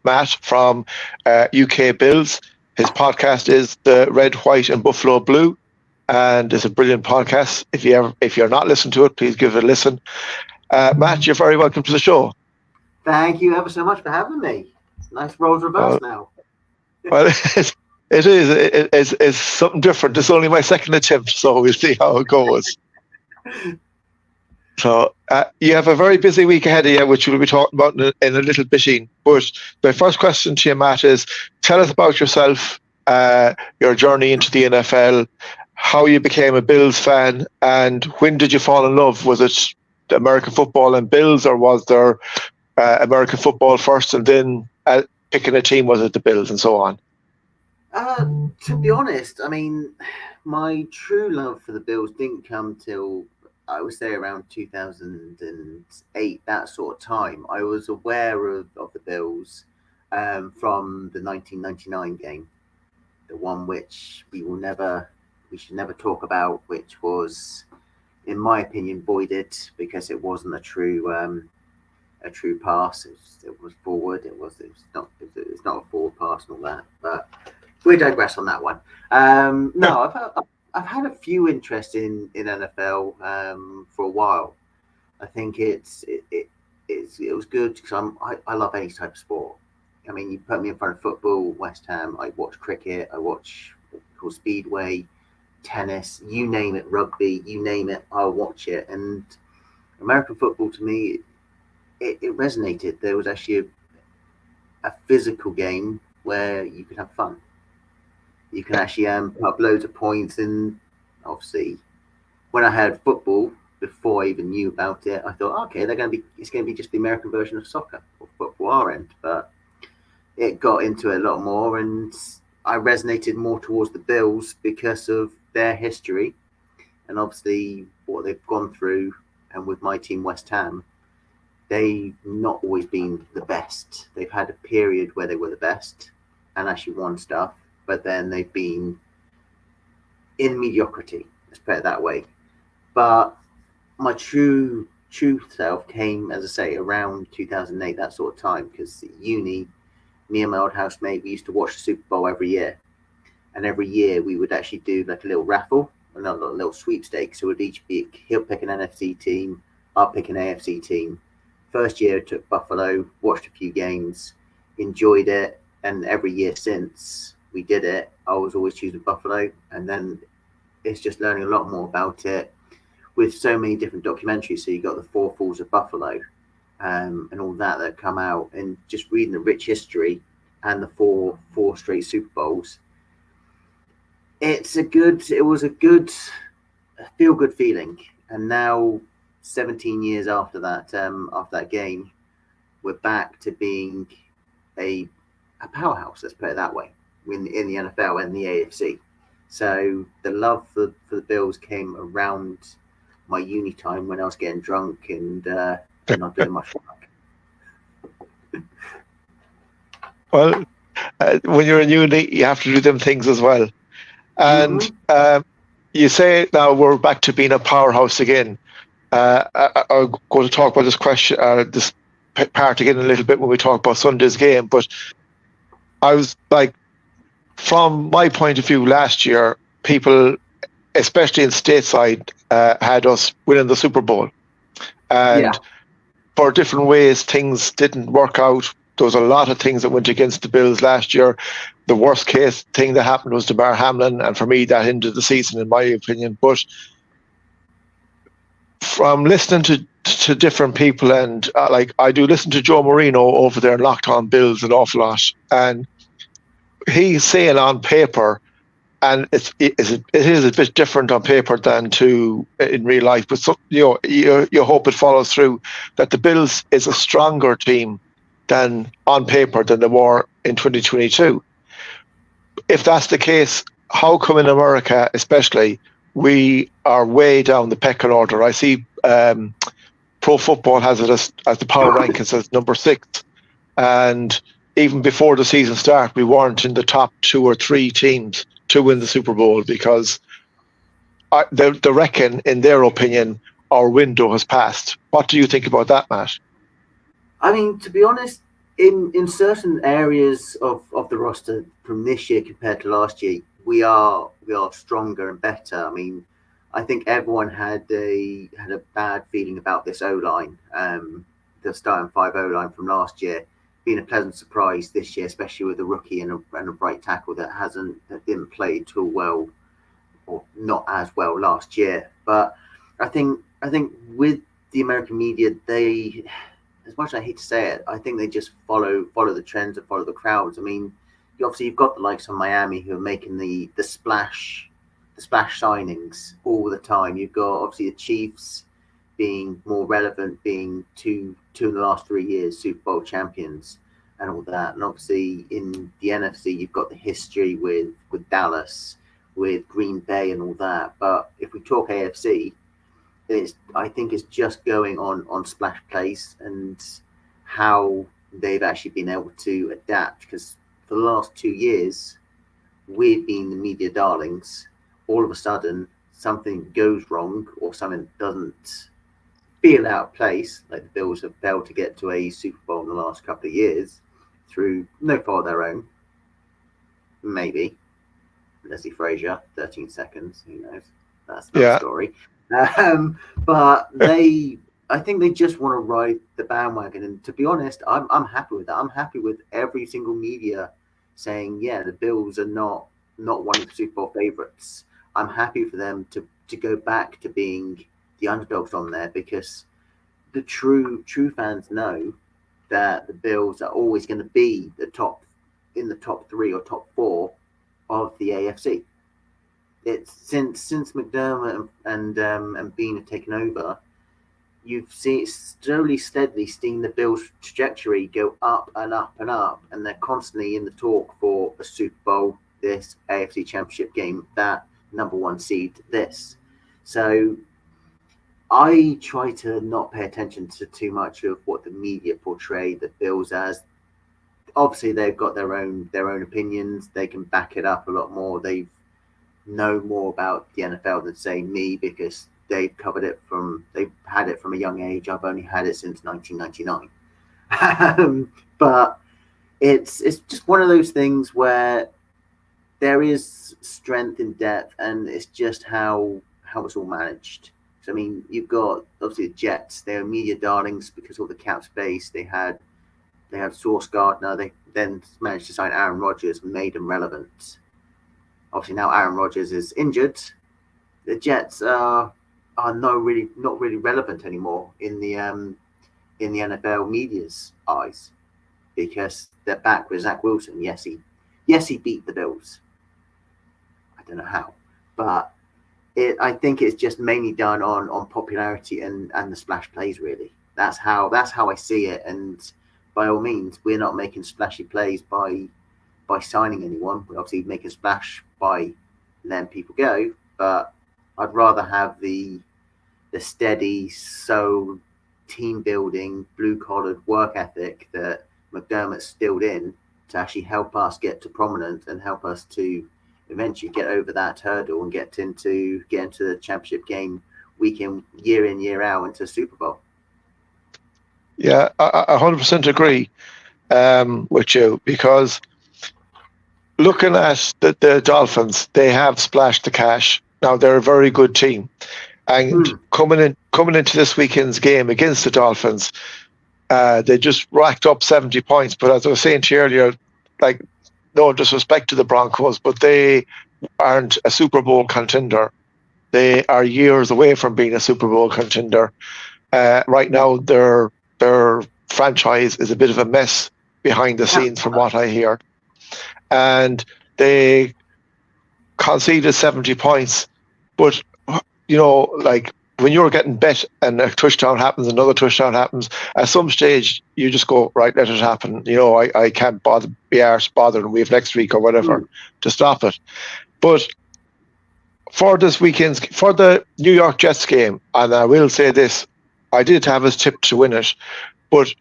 Matt from UK Bills. His podcast is the Red, White and Buffalo Blue, and it's a brilliant podcast. If you're not listening to it, please give it a listen. Matt, you're very welcome to the show. Thank you ever so much for having me. It's nice roles reversed now. Well, it's something different. It's only my second attempt, so we'll see how it goes. So you have a very busy week ahead of you, which we'll be talking about in a little bit. But my first question to you, Matt, is tell us about yourself, your journey into the NFL, how you became a Bills fan, and when did you fall in love? Was it American football and Bills, or was there American football first and then picking a team, was it the Bills, and so on? To be honest, I mean, my true love for the Bills didn't come till, I would say, around 2008, that sort of time. I was aware of the Bills from the 1999 game, the one which we should never talk about, which was, in my opinion, voided because it wasn't a true pass. It was forward. It's not a forward pass and all that. But we digress on that one. No, I've had a few interests in NFL for a while. I think it was good because I love any type of sport. I mean, you put me in front of football, West Ham. I watch cricket. I watch what we call speedway, tennis. You name it, rugby. You name it, I'll watch it. And American football, to me, it resonated. There was actually a physical game where you could have fun. You can actually put loads of points. And obviously, when I heard football before I even knew about it, I thought, okay, it's going to be just the American version of soccer or football our end. But it got into it a lot more, and I resonated more towards the Bills because of their history and obviously what they've gone through. And with my team, West Ham, they've not always been the best. They've had a period where they were the best and actually won stuff, but then they've been in mediocrity, let's put it that way. But my true self came, as I say, around 2008, that sort of time, because at uni, me and my old housemate, we used to watch the Super Bowl every year. And every year we would actually do like a little raffle, a little sweepstakes. So it would each be, he'll pick an NFC team, I'll pick an AFC team. First year, took Buffalo, watched a few games, enjoyed it. And every year since we did it, I was always choosing Buffalo. And then it's just learning a lot more about it with so many different documentaries. So you got the Four Falls of Buffalo and all that come out, and just reading the rich history and the four straight Super Bowls. It was a feel good feeling. And now 17 years after that game, we're back to being a powerhouse, let's put it that way, in the NFL and the AFC. So the love for the Bills came around my uni time when I was getting drunk and not doing much work. Well, when you're in uni, you have to do them things as well. And you say now we're back to being a powerhouse again. I'm going to talk about this question, this part again in a little bit when we talk about Sunday's game. But I was like, from my point of view, last year, people, especially in stateside, had us winning the Super Bowl. And for different ways, things didn't work out. There was a lot of things that went against the Bills last year. The worst case thing that happened was Damar Hamlin, and for me, that ended the season, in my opinion. But from listening to different people, and like I do listen to Joe Marino over there in Locked On Bills an awful lot, and he's saying on paper, and it is a bit different on paper than in real life, but you hope it follows through, that the Bills is a stronger team than on paper than they were in 2022. If that's the case, how come in America, especially, we are way down the pecking order? I see Pro Football has it as the power rankings as number 6, and even before the season start, we weren't in the top 2 or 3 teams to win the Super Bowl, because they reckon, in their opinion, our window has passed. What do you think about that, Matt? I mean, to be honest, in certain areas of the roster from this year compared to last year, we are stronger and better. I mean, I think everyone had a bad feeling about this O line, the starting five O line from last year, being a pleasant surprise this year, especially with a rookie and a right tackle that didn't play too well or not as well last year. But I think with the American media, they, as much as I hate to say it, I think they just follow the trends and follow the crowds. I mean, you've got the likes of Miami who are making the splash signings all the time. You've got obviously the Chiefs being more relevant, being two in the last 3 years Super Bowl champions and all that. And obviously in the NFC, you've got the history with Dallas, with Green Bay and all that. But if we talk AFC, I think it's just going on splash plays and how they've actually been able to adapt. Because for the last 2 years, we've been the media darlings. All of a sudden, something goes wrong or something doesn't feel out of place, like the Bills have failed to get to a Super Bowl in the last couple of years through no fault of their own. Maybe Leslie Frazier, 13 seconds. Who knows? That's another story. But I think they just want to ride the bandwagon. And to be honest, I'm happy with that. I'm happy with every single media saying, yeah, the Bills are not one of the Super Bowl favorites. I'm happy for them to go back to being the underdogs on there, because the true fans know that the Bills are always going to be in the top 3 or top 4 of the AFC. It's since McDermott and Bean have taken over, you've seen steadily seen the Bills' trajectory go up and up and up, and they're constantly in the talk for a Super Bowl, this AFC Championship game, that number 1 seed, this. So I try to not pay attention to too much of what the media portray the Bills as. Obviously, they've got their own opinions. They can back it up a lot more. They know more about the NFL than, say, me, because they've had it from a young age. I've only had it since 1999. But it's just one of those things where there is strength in depth, and it's just how it's all managed. So, I mean, you've got obviously the Jets. They're media darlings because of the cap space. They had Sauce Gardner. They then managed to sign Aaron Rodgers and made him relevant. Obviously now Aaron Rodgers is injured. The Jets are not really relevant anymore in the NFL media's eyes, because they're back with Zach Wilson. Yes, he beat the Bills. I don't know how, but I think it's just mainly done on popularity and the splash plays. Really, that's how I see it. And by all means, we're not making splashy plays by signing anyone. We're obviously making splash by letting people go. But I'd rather have the steady, so team building, blue collared work ethic that McDermott's stilled in to actually help us get to prominence and help us to eventually get over that hurdle and get into the championship game year in, year out into Super Bowl. Yeah, I 100% agree with you, because looking at the Dolphins, they have splashed the cash. Now they're a very good team, and coming into this weekend's game against the Dolphins, they just racked up 70 points. But as I was saying to you earlier, like, no disrespect to the Broncos, but they aren't a Super Bowl contender. They are years away from being a Super Bowl contender. Right now, their franchise is a bit of a mess behind the scenes, from what I hear. And they conceded 70 points. But, like, when you're getting bet and a touchdown happens, another touchdown happens, at some stage you just go, right, let it happen. I can't be arsed bothering. We have next week or whatever to stop it. But for the New York Jets game, and I will say this, I did have us tipped to win it, but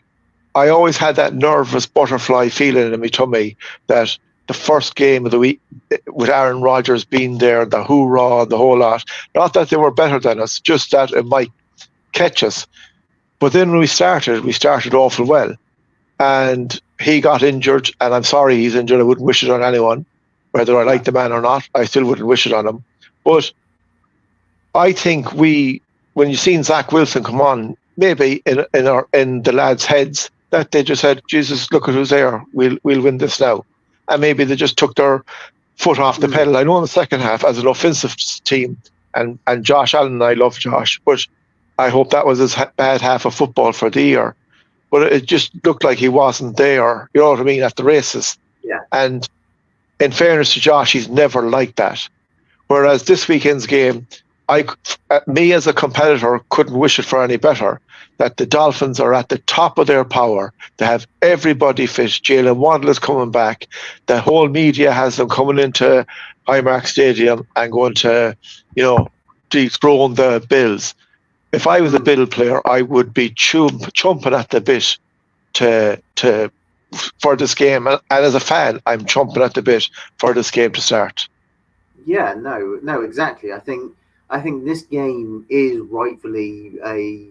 I always had that nervous butterfly feeling in my tummy that the first game of the week, with Aaron Rodgers being there, the hoorah, the whole lot, not that they were better than us, just that it might catch us. But then when we started awful well. And he got injured, and I'm sorry he's injured. I wouldn't wish it on anyone, whether I like the man or not. I still wouldn't wish it on him. But I think when you've seen Zach Wilson come on, maybe in the lads' heads, that they just said, Jesus, look at who's there. We'll win this now. And maybe they just took their foot off the pedal. I know in the second half, as an offensive team, and Josh Allen, and I love Josh, but I hope that was his bad half of football for the year. But it just looked like he wasn't there, you know what I mean, at the races. Yeah. And in fairness to Josh, he's never like that. Whereas this weekend's game, me as a competitor couldn't wish it for any better, that the Dolphins are at the top of their power. They have everybody fit. Jalen Waddle is coming back. The whole media has them coming into Highmark Stadium and going to, dethrone the Bills. If I was a Bill player, I would be chomping at the bit for this game. And as a fan, I'm chomping at the bit for this game to start. Yeah, no, exactly. I think this game is rightfully a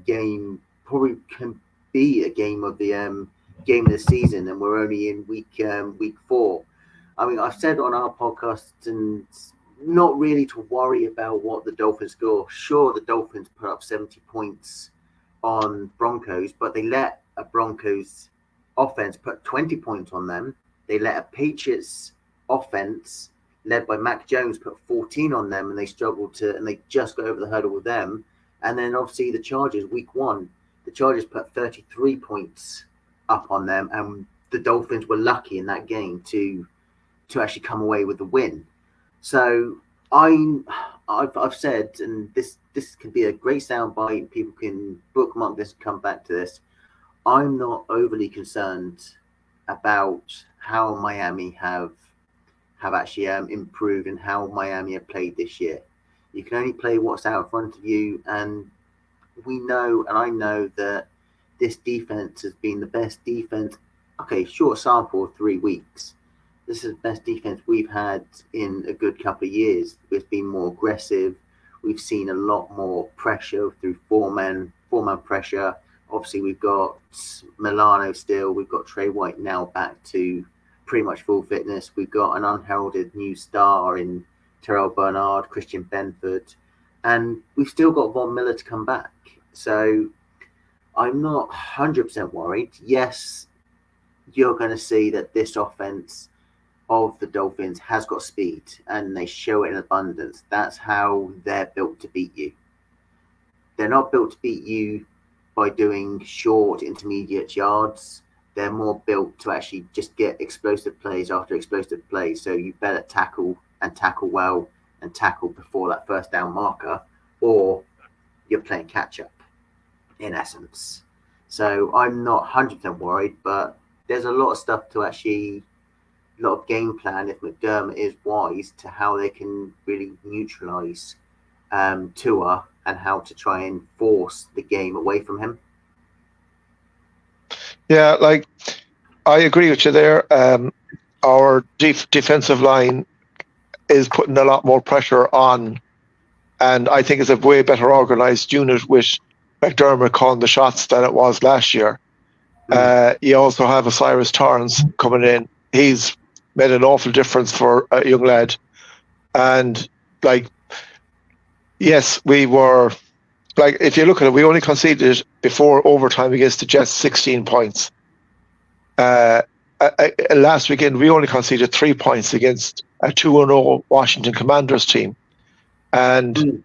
game, probably can be a game of the season, and we're only in week 4. I mean, I've said on our podcast, and not really to worry about what the Dolphins score. Sure, the Dolphins put up 70 points on Broncos, but they let a Broncos offense put 20 points on them. They let a Patriots offense led by Mac Jones put 14 on them, and they struggled and they just got over the hurdle with them. And then obviously the Chargers, week 1, the Chargers put 33 points up on them, and the Dolphins were lucky in that game to actually come away with the win. So I've said, and this can be a great soundbite. People can bookmark this and come back to this. I'm not overly concerned about how Miami have actually improved and how Miami have played this year. You can only play what's out in front of you, and we know, and I know that this defense has been the best defense. Okay, short sample of 3 weeks. This is the best defense we've had in a good couple of years. It's been more aggressive. We've seen a lot more pressure through four-man pressure. Obviously, we've got Milano still. We've got Trey White now back to pretty much full fitness. We've got an unheralded new star in Terrell Bernard, Christian Benford, and we've still got Von Miller to come back. So I'm not 100% worried. Yes, you're going to see that this offense of the Dolphins has got speed, and they show it in abundance. That's how they're built to beat you. They're not built to beat you by doing short, intermediate yards. They're more built to actually just get explosive plays after explosive plays. So you better tackle and tackle well and tackle before that first down marker, or you're playing catch up in essence. So I'm not 100% worried, but there's a lot of stuff to actually, a lot of game plan if McDermott is wise to how they can really neutralize Tua and how to try and force the game away from him. Yeah, I agree with you there. Our defensive line is putting a lot more pressure on, and I think it's a way better organized unit with McDermott calling the shots than it was last year. You also have Osiris Torrance coming in. He's made an awful difference for a young lad. And yes, we were if you look at it, we only conceded before overtime against the Jets 16 points. Last weekend, we only conceded 3 points against a 2-0 Washington Commanders team. And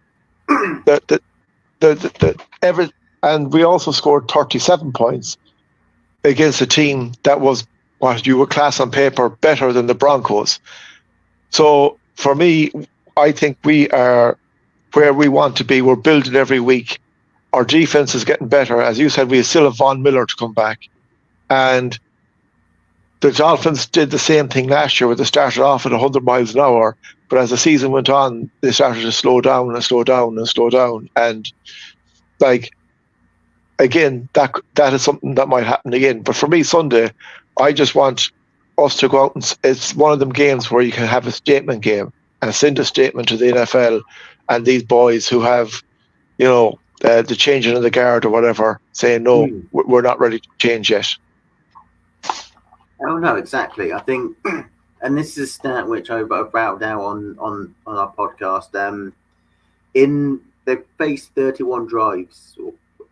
and we also scored 37 points against a team that was what you would class on paper better than the Broncos. So for me, I think we are where we want to be. We're building every week. Our defense is getting better. As you said, we still have Von Miller to come back. And the Dolphins did the same thing last year where they started off at 100 miles an hour. But as the season went on, they started to slow down and slow down and slow down. And again, that is something that might happen again. But for me, Sunday, I just want us to go out and it's one of them games where you can have a statement game and send a statement to the NFL and these boys who have, the changing of the guard or whatever, saying, no, we're not ready to change yet. Oh no, exactly. I think, and this is a stat which I've brought out on our podcast. In they've faced 31 drives,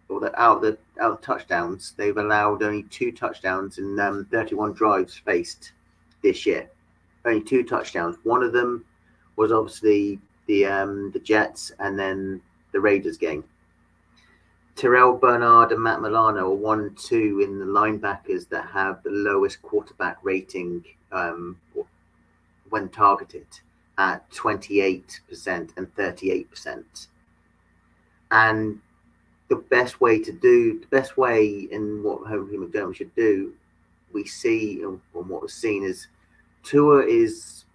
or out of touchdowns, they've allowed only 2 touchdowns in 31 drives faced this year. Only 2 touchdowns. One of them was obviously the Jets, and then the Raiders game. Terrell Bernard and Matt Milano are 1 and 2 in the linebackers that have the lowest quarterback rating when targeted at 28% and 38%. And the best way in what hopefully McDermott should do, we see, and what was seen is Tua is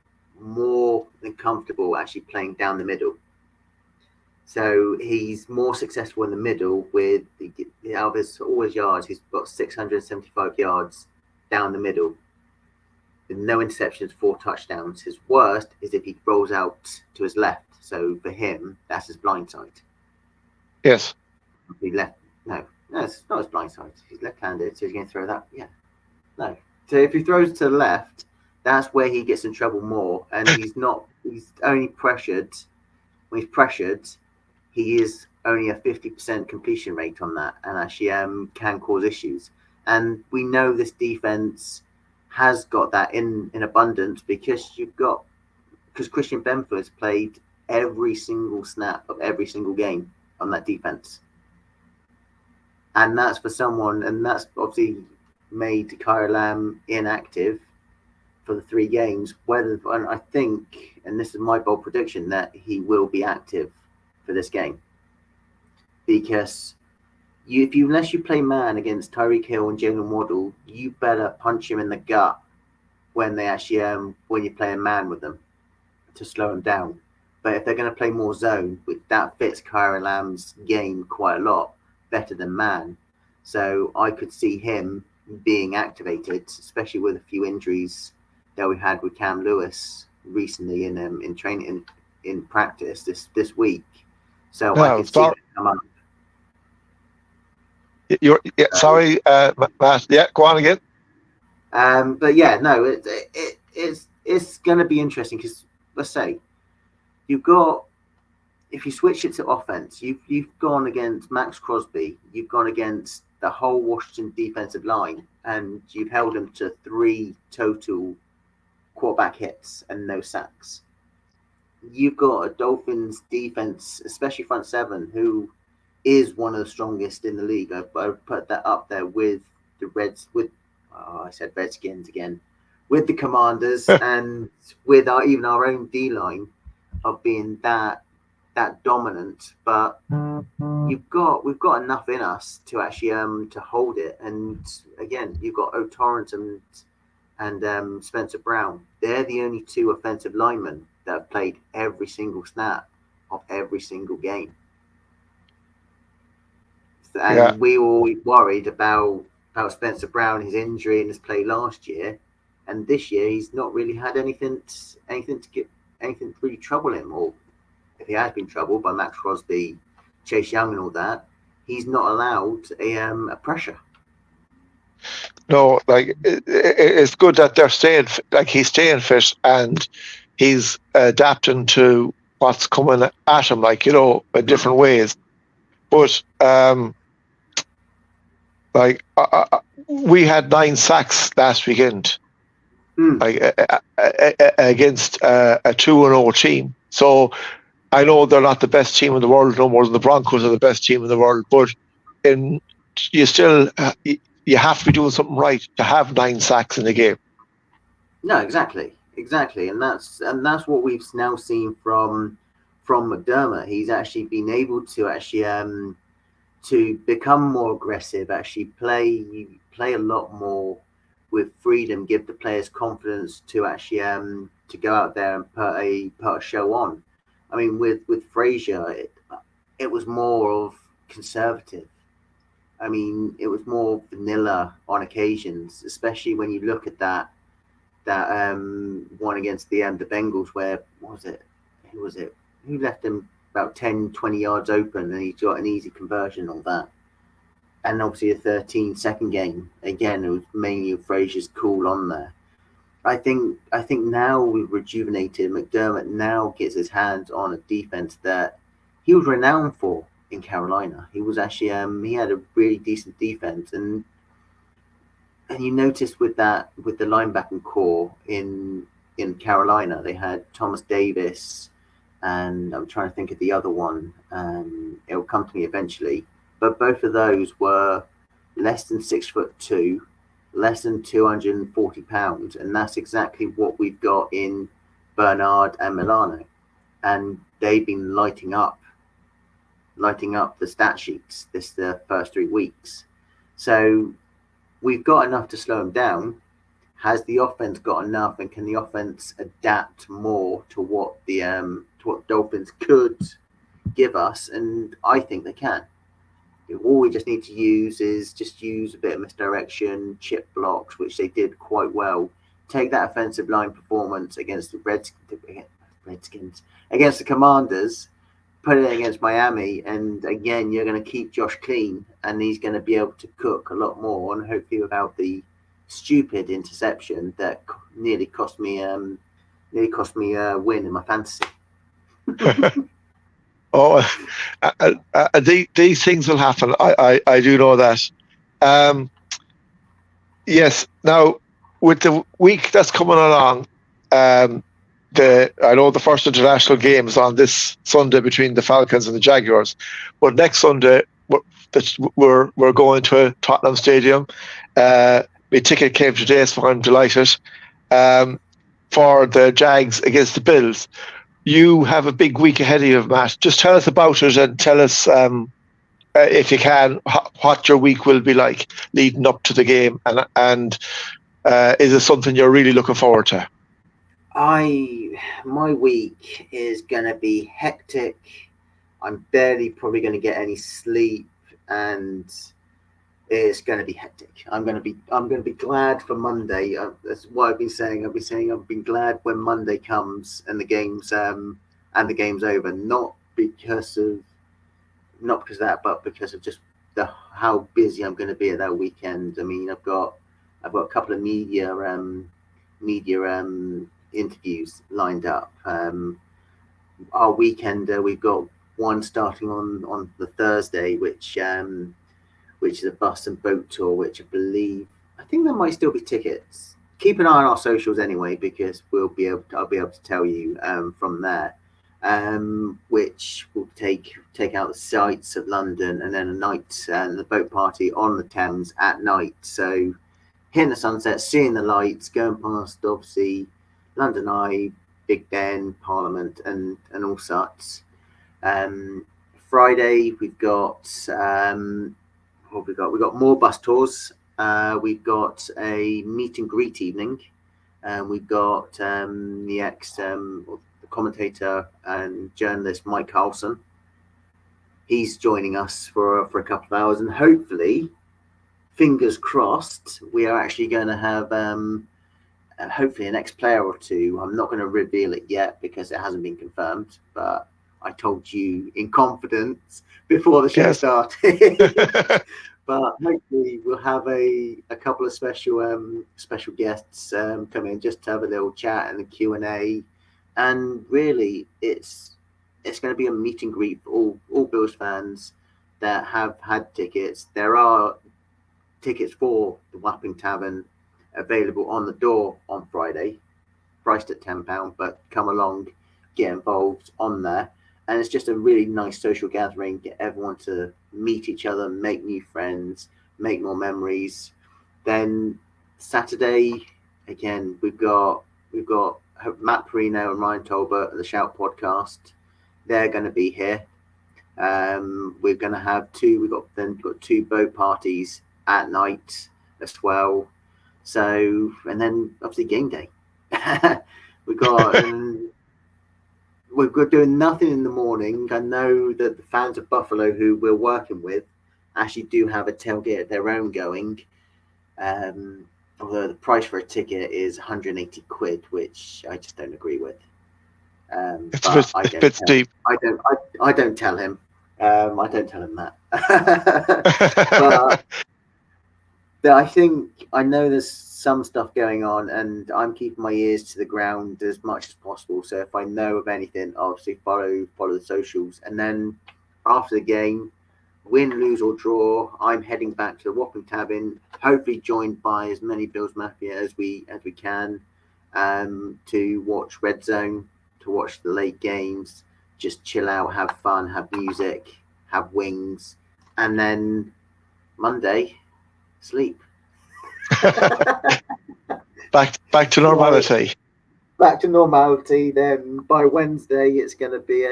more than comfortable actually playing down the middle. So he's more successful in the middle with out of all his yards, he's got 675 yards down the middle with no interceptions, 4 touchdowns. His worst is if he rolls out to his left. So for him, that's his blind side. Yes. He left. No, it's not his blind side. He's left-handed, so he's going to throw that. Yeah. No. So if he throws to the left, that's where he gets in trouble more. And he's only pressured. When he's pressured, he is only a 50% completion rate on that, and actually can cause issues. And we know this defense has got that in abundance because Christian Benford's played every single snap of every single game on that defense. And that's for someone, and that's obviously made Kyrie Lamb inactive for the 3 games. And I think, and this is my bold prediction, that he will be active for this game, because unless you play man against Tyreek Hill and Jalen Waddle, you better punch him in the gut when they actually when you're playing man with them to slow him down. But if they're going to play more zone, that fits Kyrie Lamb's game quite a lot better than man. So I could see him being activated, especially with a few injuries that we had with Cam Lewis recently in training in practice this week. So I could see him come up. Sorry, Matt. Yeah, go on again. But yeah, no, it's going to be interesting because let's say you've got, if you switch it to offense, you've gone against Max Crosby, you've gone against the whole Washington defensive line, and you've held them to 3 total quarterback hits and no sacks. You've got a Dolphins defense, especially front 7, who is one of the strongest in the league. I put that up there with the I said Redskins again, with the Commanders and with even our own D-line of being that dominant. But we've got enough in us to actually to hold it. And again, you've got O'Torrent and Spencer Brown. They're the only 2 offensive linemen that have played every single snap of every single game. And we were always worried about Spencer Brown, his injury and his play last year. And this year, he's not really had anything to really trouble him. Or if he has been troubled by Max Crosby, Chase Young and all that, he's not allowed a pressure. No, like it's good that they're staying, like he's staying fit and he's adapting to what's coming at him, like, you know, in different ways. But like we had 9 sacks last weekend, like against a 2-0 team. So I know they're not the best team in the world no more than the Broncos are the best team in the world, but you still you have to be doing something right to have 9 sacks in the game. No, exactly, and that's what we've now seen from McDermott. He's actually been able to actually to become more aggressive, actually play a lot more with freedom, give the players confidence to actually to go out there and put a show on. I mean, with Frazier, it was more of conservative. I mean, it was more vanilla on occasions, especially when you look at that one against the Bengals, where who was it? Who left him about 10, 20 yards open, and he got an easy conversion on that. and obviously a 13 second game. Again, it was mainly Fraser's call on there. I think now we've rejuvenated. McDermott now gets his hands on a defense that he was renowned for in Carolina. He was actually he had a really decent defense, and you noticed with the linebacking core in Carolina, they had Thomas Davis, and I'm trying to think of the other one. It'll come to me eventually, but both of those were less than 6'2", less than 240 pounds, and that's exactly what we've got in Bernard and Milano, and they've been lighting up the stat sheets the first 3 weeks. So we've got enough to slow them down. Has the offense got enough, and can the offense adapt more to what the Dolphins could give us? And I think they can. All we just need to use is use a bit of misdirection, chip blocks, which they did quite well. Take that offensive line performance against the Redskins, against the Commanders, put it against Miami, and again, you're going to keep Josh clean, and he's going to be able to cook a lot more, and hopefully without the stupid interception that nearly cost me a win in my fantasy. These things will happen. I do know that. Yes. Now, with the week that's coming along, I know the first international game is on this Sunday between the Falcons and the Jaguars, but next Sunday we're going to Tottenham Stadium. My ticket came today, so I'm delighted. For the Jags against the Bills. You have a big week ahead of you, Matt. Just tell us about it, and tell us, if you can, what your week will be like leading up to the game, and is it something you're really looking forward to? My week is going to be hectic. I'm barely probably going to get any sleep, and it's going to be hectic. I'm going to be glad for Monday. That's what I've been saying. I've been glad when Monday comes and the game's over. Not because of that, but because of just how busy I'm going to be at that weekend. I mean, I've got a couple of media interviews lined up. Our weekend, we've got one starting on the Thursday, which is a bus and boat tour, which I think there might still be tickets. Keep an eye on our socials anyway, because I'll be able to tell you from there, which will take out the sights of London, and then a night and the boat party on the Thames at night. So hitting the sunset, seeing the lights, going past obviously London Eye, Big Ben, Parliament, and all sorts. Friday we've got we've got more bus tours. We've got a meet and greet evening. We've got the commentator and journalist Mike Carlson. He's joining us for a couple of hours, and hopefully, fingers crossed, we are actually going to have hopefully an ex-player or two. I'm not going to reveal it yet because it hasn't been confirmed, but I told you in confidence before the show started. But hopefully we'll have a couple of special guests come in just to have a little chat and a Q&A. And really, it's going to be a meet and greet for all Bills fans that have had tickets. There are tickets for the Wapping Tavern available on the door on Friday, priced at £10, but come along, get involved on there. And it's just a really nice social gathering, get everyone to meet each other, make new friends, make more memories. Then Saturday, again, we've got Matt Perino and Ryan Tolbert of the Shout podcast. They're going to be here. We're going to have we've got two boat parties at night as well. So, and then obviously game day. We're doing nothing in the morning. I know that the fans of Buffalo who we're working with actually do have a tailgate of their own going. Although the price for a ticket is 180 quid, which I just don't agree with. It's a bit steep. I don't tell him. I don't tell him that. But I think I know there's some stuff going on, and I'm keeping my ears to the ground as much as possible. So if I know of anything, I'll obviously follow the socials, and then after the game, win, lose or draw, I'm heading back to the Wapping Tavern, hopefully joined by as many Bills Mafia as we can, to watch Red Zone, to watch the late games, just chill out, have fun, have music, have wings, and then Monday, sleep. back to normality. Back to normality. Then by Wednesday, it's going to be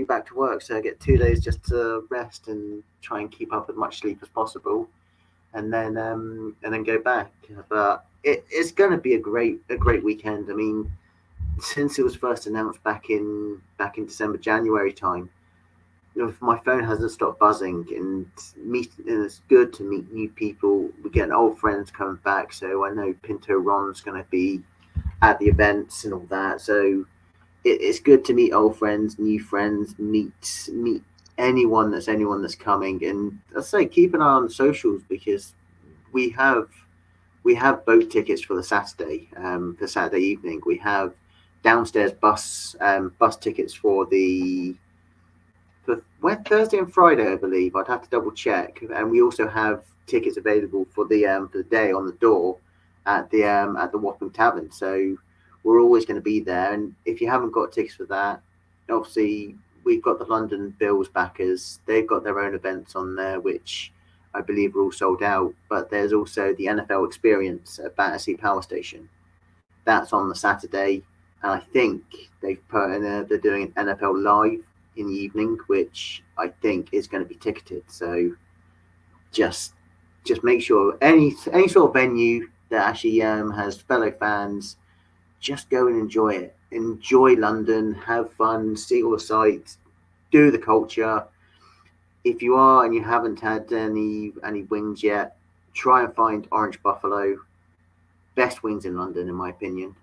back to work. So I get 2 days just to rest and try and keep up as much sleep as possible, and then go back. But it's going to be a great weekend. I mean, since it was first announced back in December, January time, my phone hasn't stopped buzzing, and it's good to meet new people. We're getting old friends coming back, so I know Pinto Ron's going to be at the events and all that. So it's good to meet old friends, new friends, meet anyone that's coming. And I say keep an eye on the socials, because we have boat tickets for the Saturday, for Saturday evening. We have downstairs bus tickets for Thursday and Friday, I believe. I'd have to double check. And we also have tickets available for the day on the door at the Wapping Tavern. So we're always going to be there. And if you haven't got tickets for that, obviously we've got the London Bills backers. They've got their own events on there, which I believe are all sold out. But there's also the NFL Experience at Battersea Power Station. That's on the Saturday, and I think they've put in they're doing an NFL Live in the evening, which I think is going to be ticketed. So just make sure any sort of venue that actually has fellow fans, just go and enjoy it. Enjoy London, have fun, see all the sights, do the culture. If you are and you haven't had any wings yet, try and find Orange Buffalo. Best wings in London, in my opinion.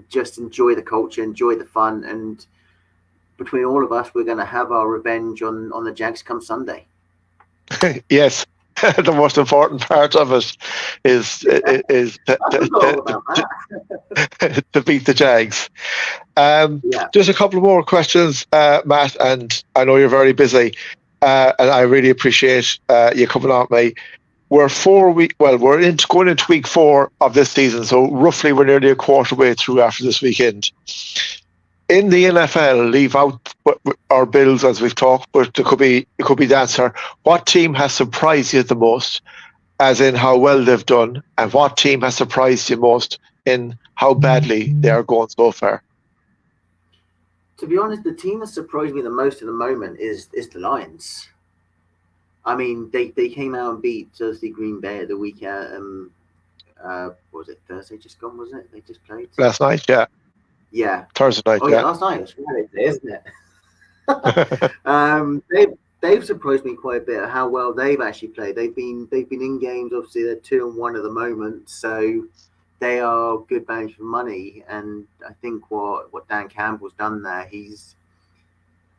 Just enjoy the culture, enjoy the fun, and between all of us, we're going to have our revenge on the Jags come Sunday. Yes, the most important part of it is to beat the Jags. Just a couple more questions, Matt, and I know you're very busy, and I really appreciate you coming on, mate. We're going into week 4 of this season, so roughly we're nearly a quarter way through after this weekend. In the NFL, leave out our Bills as we've talked, but it could be the answer. What team has surprised you the most, as in how well they've done, and what team has surprised you most in how badly they are going so far? To be honest, the team that surprised me the most at the moment is the Lions. I mean, they came out and beat Thursday Green Bay at the weekend. What was it, Thursday just gone, wasn't it? They just played last night, yeah. Yeah. Thursday night. Oh yeah, last night. It's Friday, isn't it? They've surprised me quite a bit how well they've actually played. They've been in games. Obviously, they're 2-1 at the moment, so they are good bang for money. And I think what Dan Campbell's done there,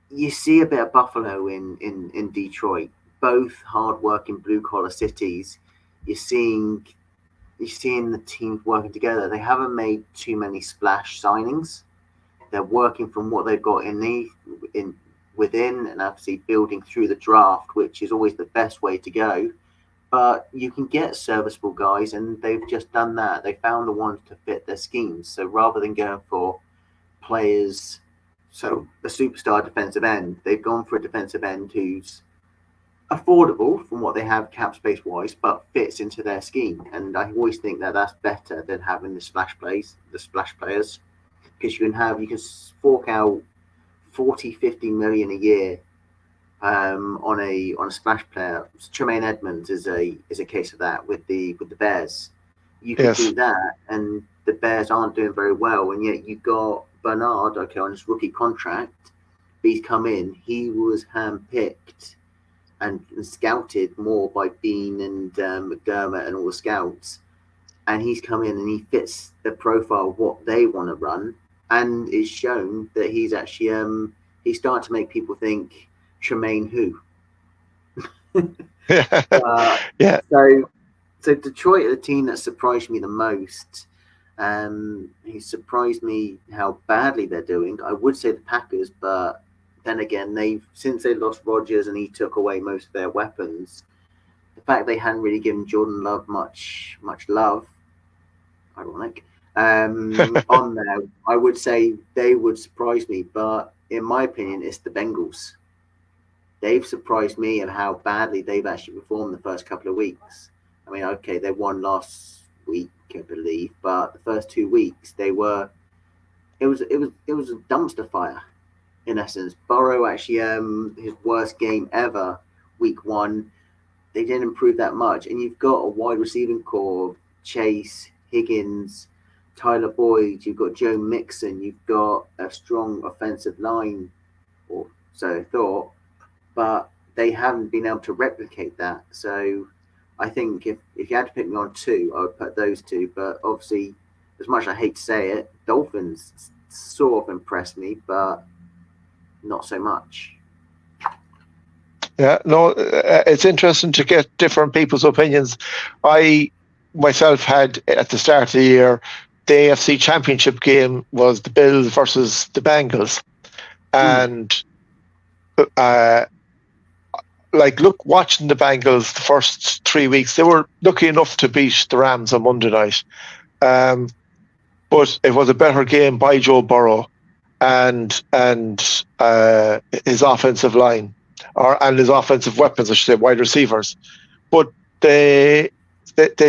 you see a bit of Buffalo in Detroit, both hard-working blue-collar cities. You're seeing the teams working together. They haven't made too many splash signings. They're working from what they've got within, and obviously building through the draft, which is always the best way to go. But you can get serviceable guys, and they've just done that. They found the ones to fit their schemes. So rather than going for players, so a superstar defensive end, they've gone for a defensive end who's affordable from what they have cap space wise, but fits into their scheme. And I always think that that's better than having the splash players, because you can fork out 40-50 million a year on a splash player. Tremaine Edmonds is a case of that with the Bears. You can do that, and the Bears aren't doing very well, and yet you got Bernard on his rookie contract. He's come in. He was handpicked and scouted more by Bean and McDermott and all the scouts, and he's come in and he fits the profile of what they want to run, and it's shown that he's actually he's starting to make people think Tremaine who. Yeah. So Detroit are the team that surprised me the most. He surprised me how badly they're doing. I would say the Packers, but then again, since they lost Rodgers and he took away most of their weapons, the fact they hadn't really given Jordan Love much love, ironic, on there, I would say they would surprise me. But in my opinion, it's the Bengals. They've surprised me at how badly they've actually performed the first couple of weeks. I mean, okay, they won last week, I believe, but the first 2 weeks it was a dumpster fire in essence. Burrow actually his worst game ever, week 1. They didn't improve that much, and you've got a wide receiving core: Chase, Higgins, Tyler Boyd. You've got Joe Mixon. You've got a strong offensive line, or so I thought, but they haven't been able to replicate that. So I think if you had to pick me on 2, I would put those 2. But obviously, as much as I hate to say it, Dolphins sort of impressed me, but not so much. Yeah, no, it's interesting to get different people's opinions. I myself had at the start of the year, the AFC Championship game was the Bills versus the Bengals, and watching the Bengals the first 3 weeks, they were lucky enough to beat the Rams on Monday night, but it was a better game by Joe Burrow and his offensive line. And his offensive weapons, I should say, wide receivers. But they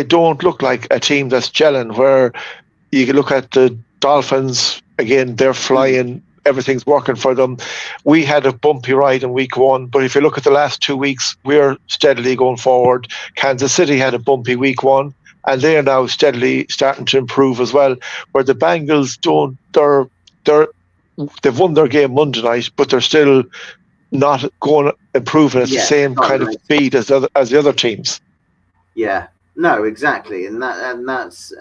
don't look like a team that's gelling, where you can look at the Dolphins, again, they're flying, everything's working for them. We had a bumpy ride in week 1, but if you look at the last 2 weeks, we're steadily going forward. Kansas City had a bumpy week 1, and they are now steadily starting to improve as well, where the Bengals they've won their game Monday night, but they're still not going improving at the same kind of speed as the other teams. Yeah, no, exactly, and that's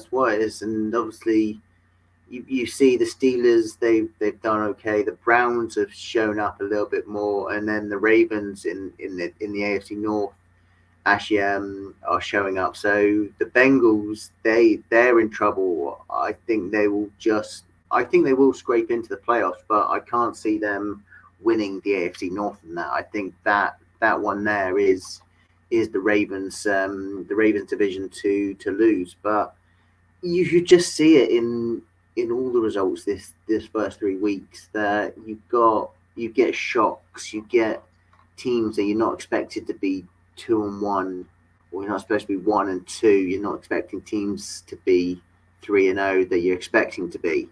what it is. And obviously, you see the Steelers, they've done okay. The Browns have shown up a little bit more, and then the Ravens in the AFC North actually are showing up. So the Bengals, they're in trouble. I think they will scrape into the playoffs, but I can't see them winning the AFC North in that. I think that one there is the Ravens division to lose. But you just see it in all the results this first 3 weeks, that you get shocks, you get teams that you're not expected to be 2-1, or you're not supposed to be 1-2. You're not expecting teams to be 3-0 that you're expecting to be.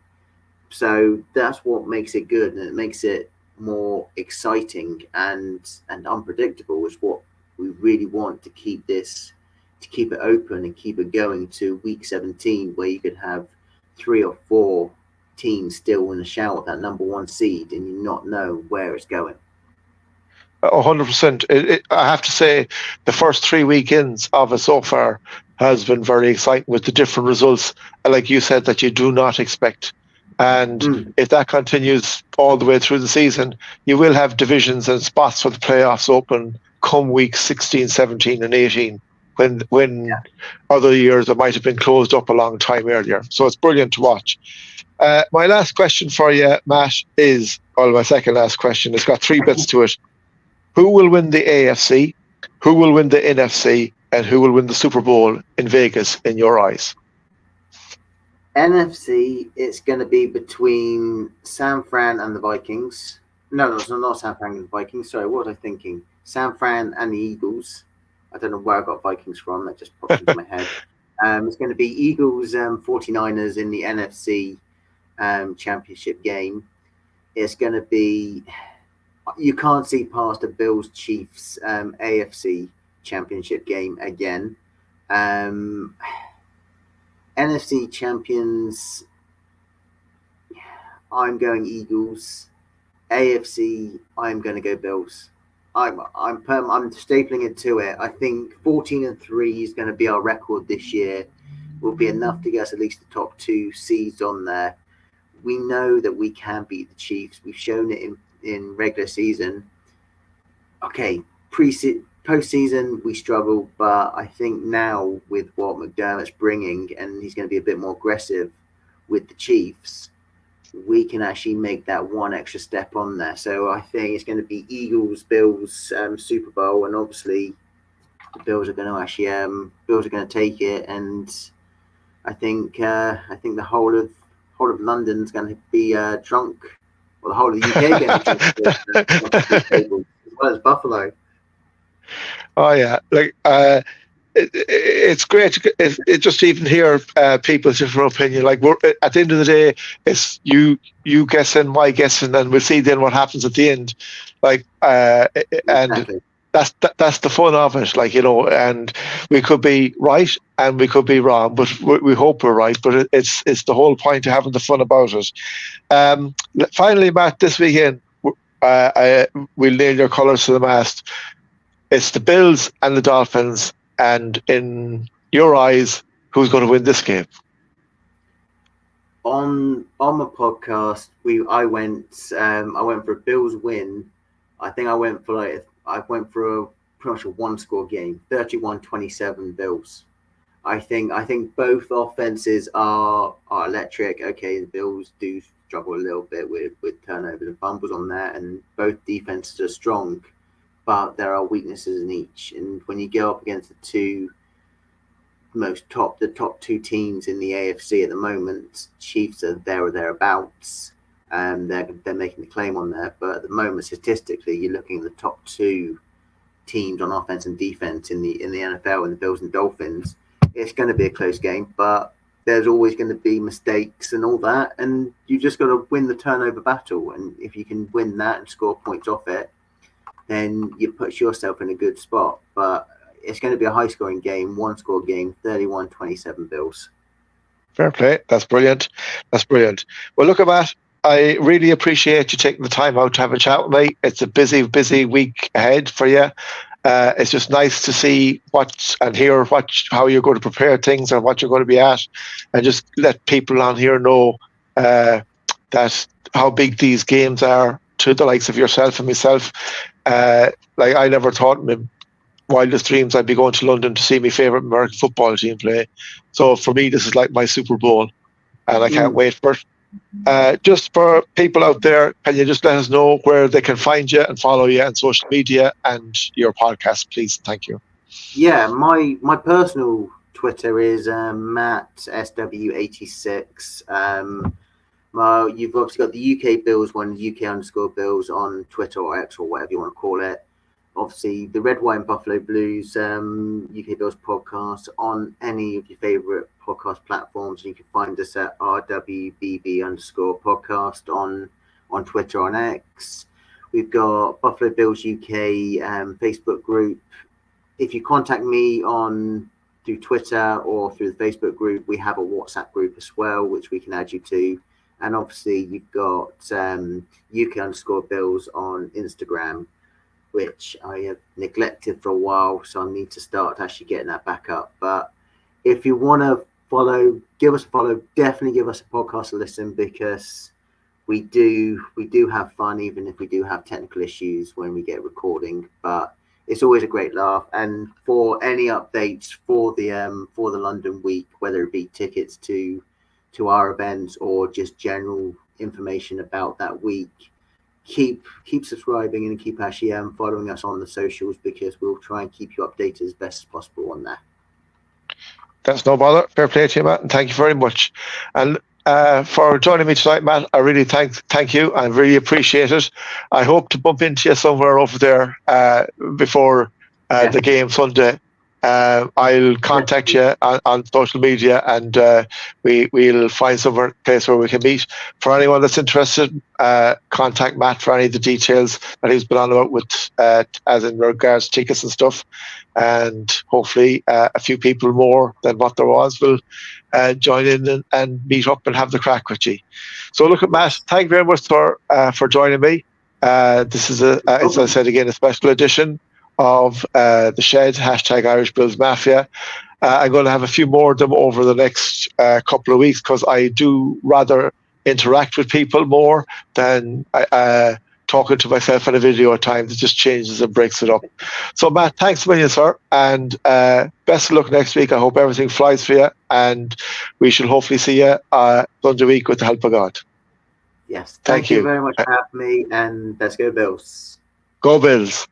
So that's what makes it good, and it makes it more exciting and unpredictable. Is what we really want to keep it open and keep it going to week 17, where you could have 3 or 4 teams still in the shout at that number 1 seed, and you not know where it's going. 100%. I have to say, the first 3 weekends of it so far has been very exciting, with the different results, like you said, that you do not expect. And if that continues all the way through the season, you will have divisions and spots for the playoffs open come week 16, 17, and 18, when other years it might have been closed up a long time earlier. So it's brilliant to watch. My last question for you, Matt, my second last question. It's got 3 bits to it. Who will win the AFC? Who will win the NFC? And who will win the Super Bowl in Vegas, in your eyes? NFC, it's going to be between San Fran and the Vikings. No, it's not San Fran and the Vikings. Sorry, what was I thinking? San Fran and the Eagles. I don't know where I got Vikings from. That just popped into my head. It's going to be Eagles 49ers in the NFC championship game. It's going to be... You can't see past the Bills Chiefs AFC championship game again. NFC champions, I'm going Eagles. AFC, I'm going to go Bills. I'm stapling it to it. I think 14-3 is going to be our record this year. Will be enough to get us at least the top 2 seeds on there. We know that we can beat the Chiefs. We've shown it in regular season. Okay, postseason we struggle, but I think now with what McDermott's bringing, and he's going to be a bit more aggressive with the Chiefs, we can actually make that one extra step on there. So I think it's going to be Eagles, Bills, Super Bowl, and obviously the Bills are going to actually Bills are going to take it, and I think the whole of London's going to be drunk, or the whole of the UK going to be drunk, as well as Buffalo. Oh yeah, it's great. It just even hear people's different opinion. Like, we're at the end of the day, it's you guessing, my guessing, and we'll see then what happens at the end. Like, Exactly. and that's the fun of it. Like, and we could be right and we could be wrong, but we hope we're right. But it's the whole point of having the fun about it. Finally, Matt, this weekend, we'll nail your colours to the mast. It's the Bills and the Dolphins. And in your eyes, who's going to win this game? On my podcast, I went for a Bills win. I think I went for pretty much a one-score game, 31-27 Bills. I think both offenses are electric. Okay, the Bills do struggle a little bit with turnovers and fumbles on that, and both defenses are strong. But there are weaknesses in each, and when you go up against the top two teams in the AFC at the moment, Chiefs are there or thereabouts, and they're making the claim on there. But at the moment, statistically, you're looking at the top two teams on offense and defense in the NFL, and the Bills and Dolphins. It's going to be a close game, but there's always going to be mistakes and all that, and you just got to win the turnover battle. And if you can win that and score points off it, then you put yourself in a good spot. But it's going to be a high-scoring game, one-score game, 31-27 Bills. Fair play. That's brilliant. Well, look, Matt, I really appreciate you taking the time out to have a chat with me. It's a busy week ahead for you. It's just nice to see and hear how you're going to prepare things and what you're going to be at, and just let people on here know that how big these games are to the likes of yourself and myself. Like, I never thought in my wildest dreams I'd be going to London to see my favourite American football team play. So for me, this is like my Super Bowl, and I can't wait for it. Just for people out there, can you just let us know where they can find you and follow you on social media and your podcast, please? Thank you. Yeah, my personal Twitter is Matt SW86. You've obviously got the UK Bills one, UK_Bills on Twitter or X or whatever you want to call it. Obviously, the Red, White and Buffalo Blues UK Bills podcast on any of your favourite podcast platforms. You can find us at RWBB_podcast on Twitter, on X. We've got Buffalo Bills UK Facebook group. If you contact me through Twitter or through the Facebook group, we have a WhatsApp group as well, which we can add you to. And obviously, you've got UK_Bills on Instagram, which I have neglected for a while, so I need to start actually getting that back up. But if you want to follow, give us a follow. Definitely give us a podcast to listen, because we do have fun, even if we do have technical issues when we get recording. But it's always a great laugh. And for any updates for the London week, whether it be tickets to our events or just general information about that week, keep subscribing and keep actually following us on the socials, because we'll try and keep you updated as best as possible on that. That's no bother. Fair play to you, Matt, and thank you very much. And for joining me tonight, Matt, I really thank you. I really appreciate it. I hope to bump into you somewhere over there before the game Sunday. I'll contact you on social media, and we'll find some place where we can meet. For anyone that's interested, contact Matt for any of the details that he's been on about with, as in regards to tickets and stuff. And hopefully a few people more than what there was will join in and meet up and have the crack with you. So look, at Matt, thank you very much for joining me. This is, as I said again, a special edition of the Shed, #Irish Bills Mafia. I'm going to have a few more of them over the next couple of weeks, because I do rather interact with people more than talk talking to myself on a video at times. It just changes and breaks it up. So, Matt, thanks a million, sir. And best of luck next week. I hope everything flies for you. And we shall hopefully see you Sunday week with the help of God. Yes. Thank you very much for having me. And let's go Bills. Go Bills.